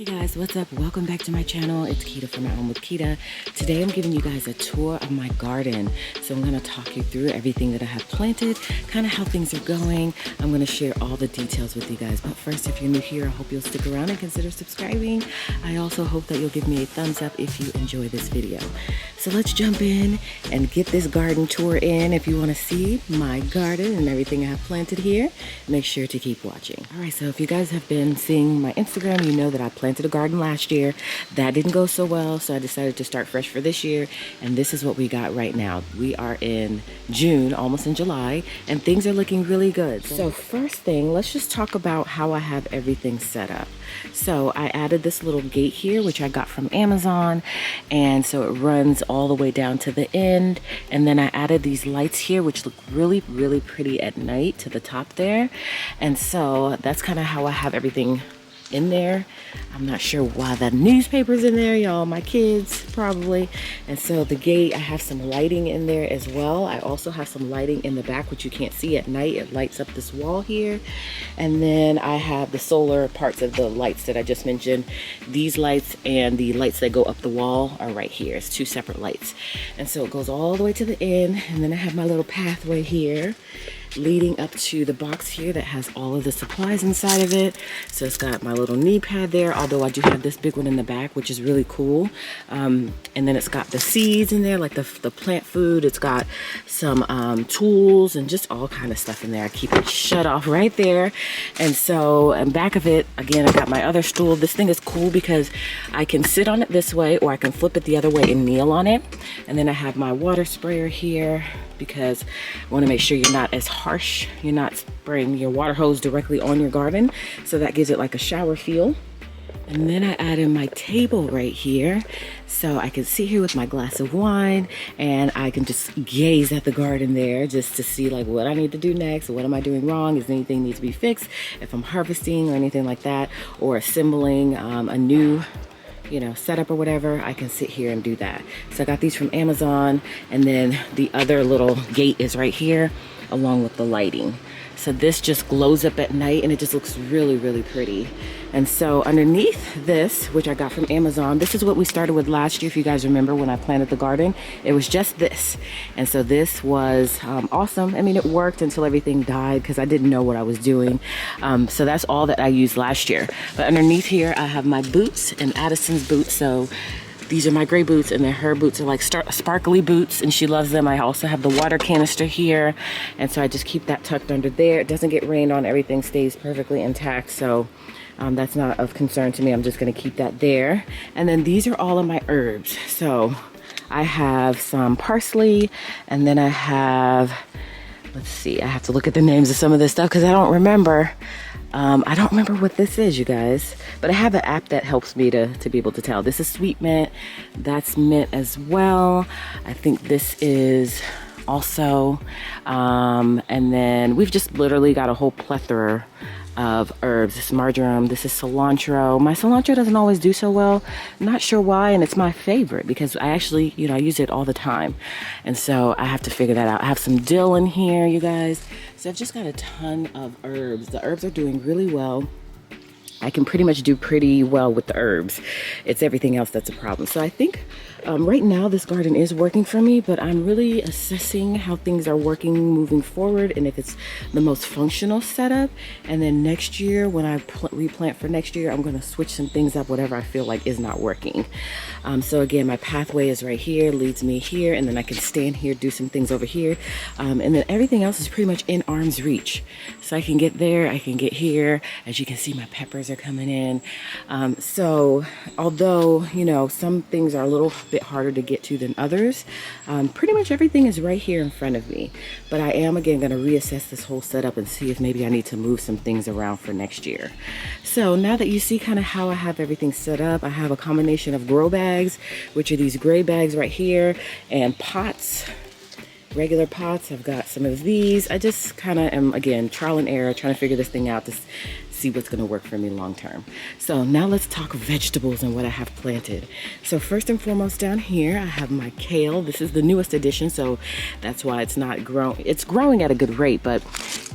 Guys, what's up? Welcome back to my channel. It's Quita from AtHomeWithQuita. Today I'm giving you guys a tour of my garden. So I'm going to talk you through everything that I have planted, kind of how things are going. I'm going to share all the details with you guys. But first, if you're new here, I hope you'll stick around and consider subscribing. I also hope that you'll give me a thumbs up if you enjoy this video. So let's jump in and get this garden tour in. If you want to see my garden and everything I have planted here, make sure to keep watching. All right, so if you guys have been seeing my Instagram, you know that I planted a garden last year. That didn't go so well, so I decided to start fresh for this year, and this is what we got right now. We are in June, almost in July, and things are looking really good. So first thing, let's just talk about how I have everything set up. So I added this little gate here, which I got from Amazon, and so it runs all the way down to the end. And then I added these lights here, which look really, really pretty at night to the top there. And so that's kind of how I have everything in there. I'm not sure why the newspaper's in there, y'all, my kids probably. And so the gate, I have some lighting in there as well. I also have some lighting in the back, which you can't see at night. It lights up this wall here. And then I have the solar parts of the lights that I just mentioned. These lights and the lights that go up the wall are right here. It's two separate lights. And so it goes all the way to the end. And then I have my little pathway here leading up to the box here that has all of the supplies inside of it. So it's got my little knee pad there, although I do have this big one in the back, which is really cool. And then it's got the seeds in there, like the plant food. It's got some tools and just all kind of stuff in there. I keep it shut off right there. And so in back of it, again, I got my other stool. This thing is cool because I can sit on it this way, or I can flip it the other way and kneel on it. And then I have my water sprayer here because I want to make sure you're not as harsh. You're not spraying your water hose directly on your garden. So that gives it like a shower feel. And then I added my table right here, so I can sit here with my glass of wine and I can just gaze at the garden there just to see like what I need to do next. What am I doing wrong? Is anything needs to be fixed? If I'm harvesting or anything like that, or assembling a new setup or whatever, I can sit here and do that. So I got these from Amazon, and then the other little gate is right here along with the lighting. So this just glows up at night and it just looks really, really pretty. And so underneath this, which I got from Amazon, this is what we started with last year. If you guys remember when I planted the garden, it was just this. And so this was awesome. I mean, it worked until everything died because I didn't know what I was doing. So that's all that I used last year. But underneath here, I have my boots and Addison's boots. So these are my gray boots, and then her boots are like sparkly boots, and she loves them. I also have the water canister here, and so I just keep that tucked under there. It doesn't get rained on. Everything stays perfectly intact, so that's not of concern to me. I'm just going to keep that there. And then these are all of my herbs. So I have some parsley, and then I have, let's see, I have to look at the names of some of this stuff because I don't remember. I don't remember what this is, you guys, but I have an app that helps me to be able to tell. This is sweet mint. That's mint as well. I think this is also, and then we've just literally got a whole plethora of herbs. This is marjoram, this is cilantro. My cilantro doesn't always do so well. I'm not sure why, and it's my favorite because I actually, I use it all the time. And so I have to figure that out. I have some dill in here, you guys. So I've just got a ton of herbs. The herbs are doing really well. I can pretty much do pretty well with the herbs. It's everything else that's a problem. So I think right now this garden is working for me, but I'm really assessing how things are working moving forward and if it's the most functional setup. And then next year, when I replant for next year, I'm going to switch some things up, whatever I feel like is not working. So again, my pathway is right here, leads me here, and then I can stand here, do some things over here. And then everything else is pretty much in arm's reach. So I can get there, I can get here. As you can see, my peppers are coming in. So although, some things are a little bit harder to get to than others, pretty much everything is right here in front of me. But I am, again, going to reassess this whole setup and see if maybe I need to move some things around for next year. So now that you see kind of how I have everything set up, I have a combination of grow bags, which are these gray bags right here, and pots. Regular pots. I've got some of these. I just kind of am, again, trial and error, trying to figure this thing out to see what's gonna work for me long term. So now let's talk vegetables and what I have planted. So first and foremost down here, I have my kale. This is the newest addition, so that's why it's not growing. It's growing at a good rate, but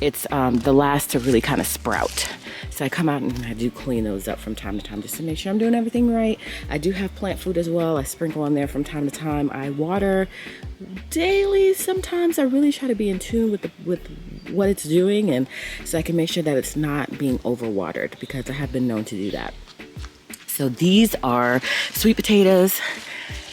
it's the last to really kind of sprout. So I come out and I do clean those up from time to time just to make sure I'm doing everything right. I do have plant food as well. I sprinkle on there from time to time. I water daily sometimes. I really try to be in tune with what it's doing, and so I can make sure that it's not being overwatered, because I have been known to do that. So these are sweet potatoes,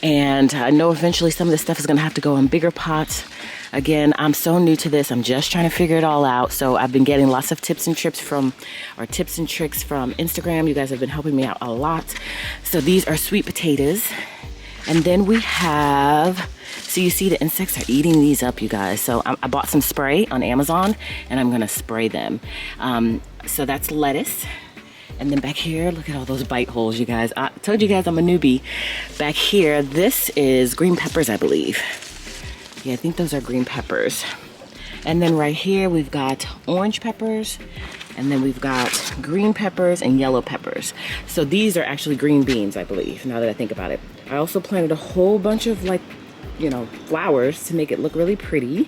and I know eventually some of this stuff is gonna have to go in bigger pots. Again, I'm so new to this. I'm just trying to figure it all out. So I've been getting lots of tips and tricks from Instagram. You guys have been helping me out a lot. So these are sweet potatoes. And then we have, so you see the insects are eating these up, you guys. So I bought some spray on Amazon, and I'm gonna spray them. So that's lettuce. And then back here, look at all those bite holes, you guys. I told you guys I'm a newbie. Back here, this is green peppers, I believe. Yeah, I think those are green peppers. And then right here, we've got orange peppers, and then we've got green peppers and yellow peppers. So these are actually green beans, I believe, now that I think about it. I also planted a whole bunch of, like, you know, flowers to make it look really pretty.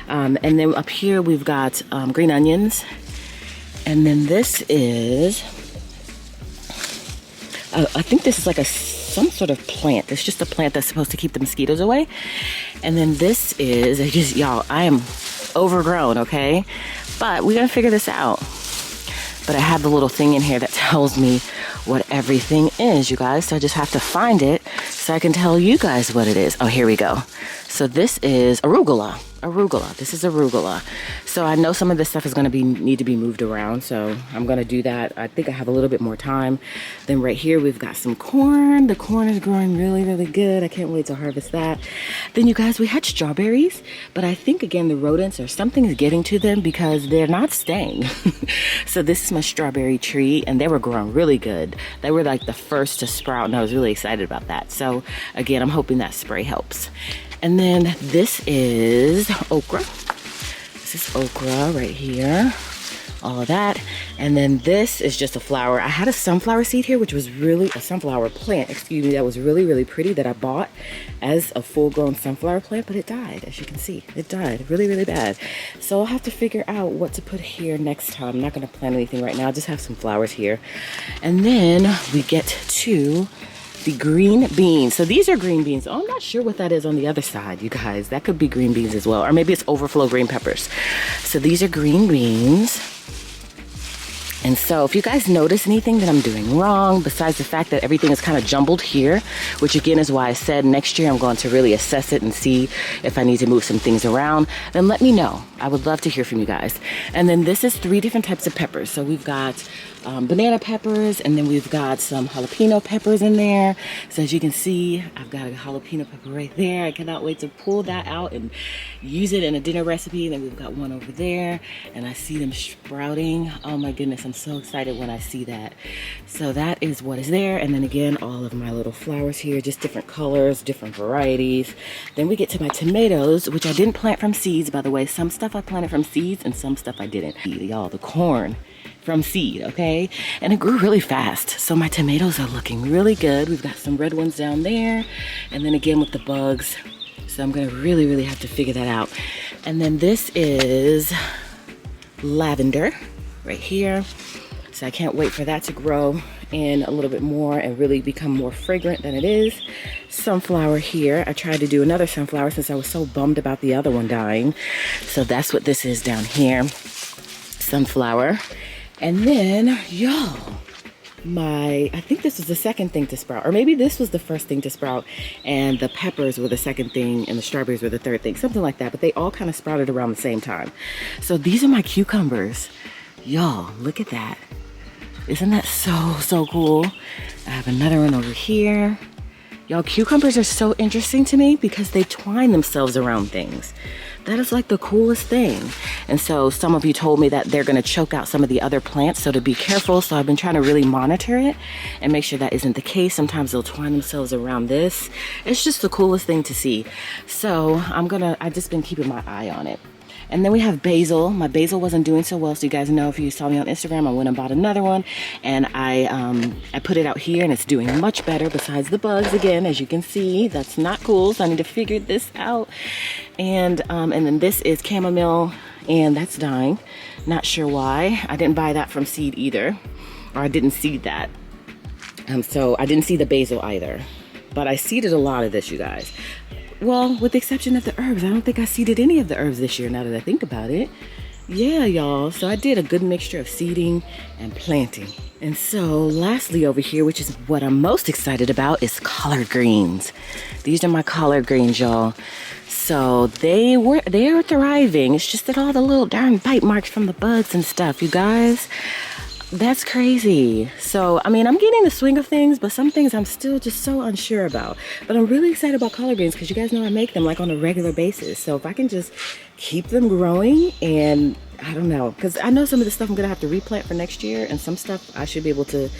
And then up here, we've got green onions. And then this is, I think this is like some sort of plant. It's just a plant that's supposed to keep the mosquitoes away. And then this is, just, y'all, I am overgrown, okay? But we're gonna figure this out. But I have the little thing in here that tells me what everything is, you guys. So I just have to find it so I can tell you guys what it is. Oh, here we go. So this is arugula. This is arugula. So I know some of this stuff is gonna need to be moved around, so I'm gonna do that. I think I have a little bit more time. Then right here, we've got some corn. The corn is growing really, really good. I can't wait to harvest that. Then you guys, we had strawberries, but I think again, the rodents or something is getting to them because they're not staying. So this is my strawberry tree, and they were growing really good. They were like the first to sprout, and I was really excited about that. So again, I'm hoping that spray helps. And then this is okra. This is okra right here. All of that. And then this is just a flower. I had a sunflower seed here, which was really a sunflower plant, excuse me, that was really, really pretty, that I bought as a full-grown sunflower plant, but it died, as you can see. It died really, really bad. So I'll have to figure out what to put here next time. I'm not gonna plant anything right now. I just have some flowers here. And then we get to the green beans. So these are green beans. Oh, I'm not sure what that is on the other side, you guys. That could be green beans as well, or maybe it's overflow green peppers. So these are green beans. And so if you guys notice anything that I'm doing wrong, besides the fact that everything is kind of jumbled here, which again is why I said next year I'm going to really assess it and see if I need to move some things around, then let me know. I would love to hear from you guys. And then this is 3 different types of peppers. So we've got banana peppers, and then we've got some jalapeno peppers in there. So as you can see, I've got a jalapeno pepper right there. I cannot wait to pull that out and use it in a dinner recipe. And then we've got one over there, and I see them sprouting. Oh my goodness, I'm so excited when I see that. So that is what is there. And then again, all of my little flowers here, just different colors, different varieties. Then we get to my tomatoes, which I didn't plant from seeds, by the way. Some stuff I planted from seeds and some stuff I didn't. Y'all, the corn from seed, okay? And it grew really fast. So my tomatoes are looking really good. We've got some red ones down there. And then again with the bugs. So I'm gonna really, really have to figure that out. And then this is lavender right here. So I can't wait for that to grow in a little bit more and really become more fragrant than it is. Sunflower here. I tried to do another sunflower since I was so bummed about the other one dying. So that's what this is down here. Sunflower. And then, y'all, I think this was the second thing to sprout, or maybe this was the first thing to sprout, and the peppers were the second thing, and the strawberries were the third thing, something like that, but they all kind of sprouted around the same time. So these are my cucumbers. Y'all, look at that. Isn't that so cool? I have another one over here. Y'all, cucumbers are so interesting to me because they twine themselves around things. That is like the coolest thing. And so some of you told me that they're gonna choke out some of the other plants, so to be careful. So I've been trying to really monitor it and make sure that isn't the case. Sometimes they'll twine themselves around this. It's just the coolest thing to see. So I've just been keeping my eye on it. And then we have basil. My basil wasn't doing so well, so you guys know, if you saw me on Instagram, I went and bought another one, and I put it out here, and it's doing much better besides the bugs again, as you can see. That's not cool, so I need to figure this out. And then this is chamomile, and that's dying. Not sure why. I didn't buy that from seed either, or I didn't seed that. So I didn't see the basil either, but I seeded a lot of this, you guys. Well, with the exception of the herbs. I don't think I seeded any of the herbs this year, now that I think about it. Yeah, y'all. So I did a good mixture of seeding and planting. And so lastly over here, which is what I'm most excited about, is collard greens. These are my collard greens, y'all. So they are thriving. It's just that all the little darn bite marks from the bugs and stuff, you guys. That's crazy. So, I mean, I'm getting the swing of things, but some things I'm still just so unsure about. But I'm really excited about collard greens because you guys know I make them like on a regular basis. So if I can just keep them growing, and I don't know, because I know some of the stuff I'm going to have to replant for next year, and some stuff I should be able to,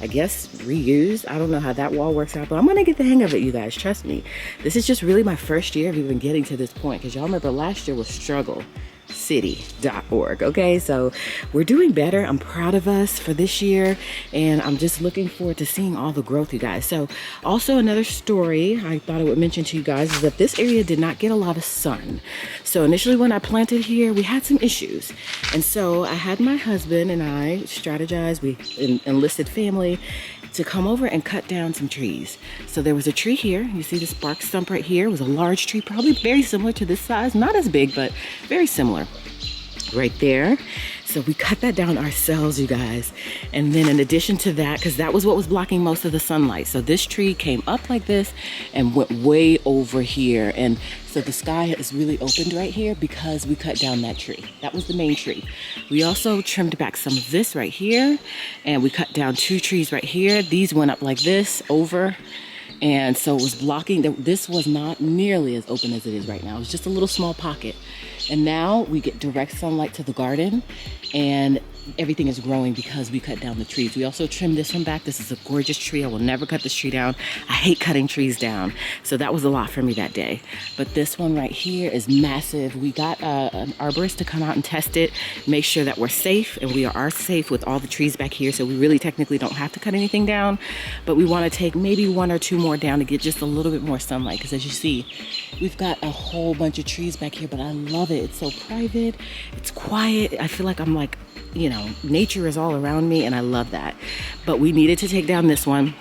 I guess, reuse. I don't know how that all works out, but I'm going to get the hang of it, you guys. Trust me. This is just really my first year of even getting to this point, because y'all remember last year was struggle city.org. Okay, so we're doing better. I'm proud of us for this year, and I'm just looking forward to seeing all the growth, you guys. So also another story I thought I would mention to you guys is that this area did not get a lot of sun. So initially when I planted here, we had some issues, and so I had my husband and I strategized. We enlisted family to come over and cut down some trees. So there was a tree here. You see this bark stump right here. It was a large tree, probably very similar to this size. Not as big, but very similar. Right there. So we cut that down ourselves, you guys. And then in addition to that, because that was what was blocking most of the sunlight. So this tree came up like this and went way over here. And so the sky is really opened right here because we cut down that tree. That was the main tree. We also trimmed back some of this right here, and we cut down 2 trees right here. These went up like this over. And so it was blocking. This was not nearly as open as it is right now. It was just a little small pocket. And now we get direct sunlight to the garden, and everything is growing because we cut down the trees. We also trimmed this one back. This is a gorgeous tree. I will never cut this tree down. I hate cutting trees down. So that was a lot for me that day. But this one right here is massive. We got an arborist to come out and test it, make sure that we're safe, and we are safe with all the trees back here. So we really technically don't have to cut anything down, but we want to take maybe 1 or 2 more down to get just a little bit more sunlight. Because as you see, we've got a whole bunch of trees back here, but I love it. It's so private. It's quiet. I feel like I'm like, you know, nature is all around me, and I love that. But we needed to take down this one.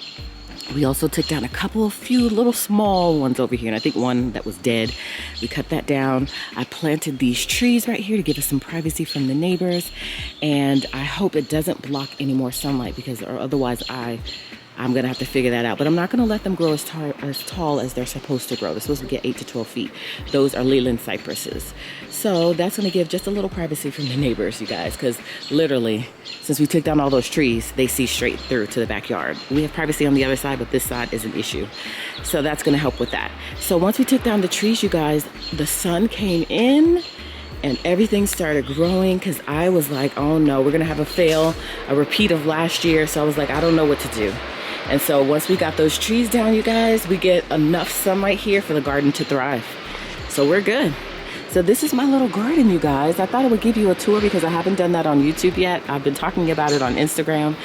We also took down a few little small ones over here, and I think one that was dead. We cut that down. I planted these trees right here to give us some privacy from the neighbors, and I hope it doesn't block any more sunlight, because or otherwise I'm gonna have to figure that out. But I'm not gonna let them grow as tall as they're supposed to grow. They're supposed to get 8 to 12 feet. Those are Leland cypresses. So that's gonna give just a little privacy from the neighbors, you guys, because literally, since we took down all those trees, they see straight through to the backyard. We have privacy on the other side, but this side is an issue. So that's gonna help with that. So once we took down the trees, you guys, the sun came in, and everything started growing, because I was like, oh no, we're gonna have a repeat of last year. So I was like, I don't know what to do. And so once we got those trees down, you guys, we get enough sunlight here for the garden to thrive. So we're good. So this is my little garden, you guys. I thought I would give you a tour because I haven't done that on YouTube yet. I've been talking about it on Instagram,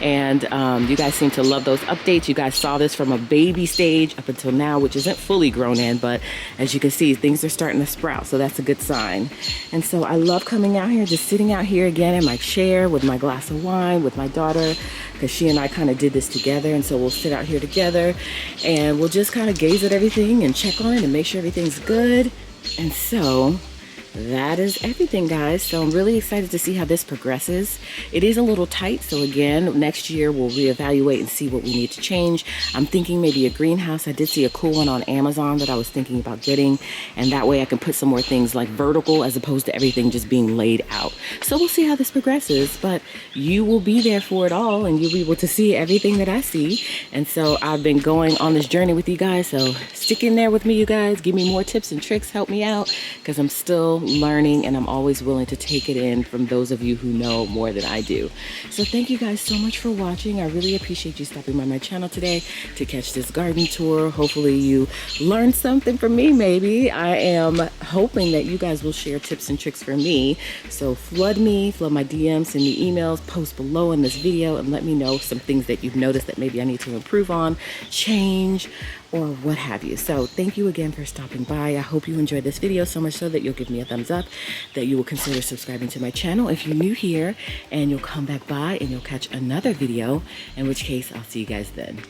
and you guys seem to love those updates. You guys saw this from a baby stage up until now, which isn't fully grown in, but as you can see, things are starting to sprout, so that's a good sign. And so I love coming out here, just sitting out here again in my chair with my glass of wine with my daughter, because she and I kind of did this together. And so we'll sit out here together and we'll just kind of gaze at everything and check on it and make sure everything's good. And so that is everything, guys. So I'm really excited to see how this progresses. It is a little tight, so again, next year we'll reevaluate and see what we need to change. I'm thinking maybe a greenhouse. I did see a cool one on Amazon that I was thinking about getting, and that way I can put some more things like vertical as opposed to everything just being laid out. So we'll see how this progresses, but you will be there for it all, and you'll be able to see everything that I see. And so I've been going on this journey with you guys, so stick in there with me, you guys. Give me more tips and tricks, help me out, because I'm still learning, and I'm always willing to take it in from those of you who know more than I do. So thank you guys so much for watching. I really appreciate you stopping by my channel today to catch this garden tour. Hopefully you learned something from me maybe. I am hoping that you guys will share tips and tricks for me. So flood my DMs, send me emails, post below in this video, and let me know some things that you've noticed that maybe I need to improve on, change, or what have you. So thank you again for stopping by. I hope you enjoyed this video so much so that you'll give me a thumbs up, that you will consider subscribing to my channel if you're new here, and you'll come back by and you'll catch another video, in which case I'll see you guys then.